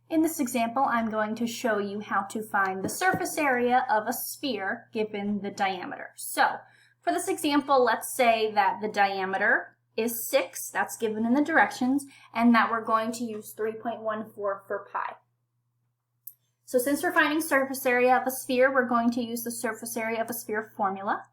In this example, I'm going to show you how to find the surface area of a sphere given the diameter. So, for this example, let's say that the diameter is 6, that's given in the directions, and that we're going to use 3.14 for pi. So since we're finding surface area of a sphere, we're going to use the surface area of a sphere formula,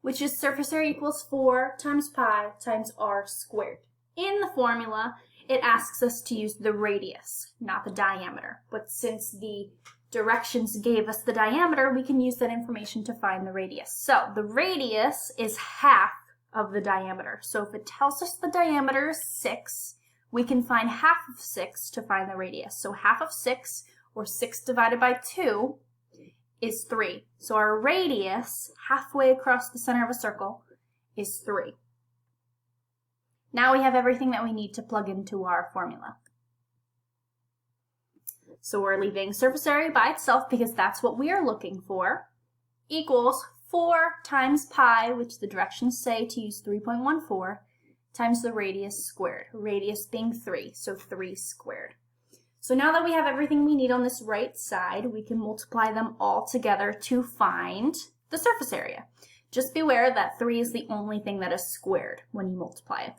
which is surface area equals 4 times pi times r squared. In the formula, it asks us to use the radius, not the diameter. But since the directions gave us the diameter, we can use that information to find the radius. So the radius is half of the diameter. So if it tells us the diameter is 6, we can find half of 6 to find the radius. So half of 6, or 6 divided by 2, is 3. So our radius, halfway across the center of a circle, is 3. Now we have everything that we need to plug into our formula. So we're leaving surface area by itself because that's what we are looking for, equals 4 times pi, which the directions say to use 3.14, times the radius squared, radius being 3, so 3 squared. So now that we have everything we need on this right side, we can multiply them all together to find the surface area. Just beware that 3 is the only thing that is squared when you multiply it.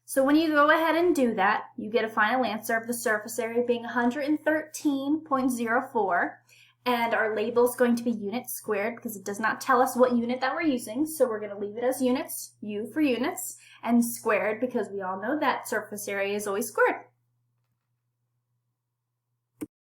So when you go ahead and do that, you get a final answer of the surface area being 113.04, and our label is going to be units squared because it does not tell us what unit that we're using, so we're going to leave it as units, U for units, and squared because we all know that surface area is always squared.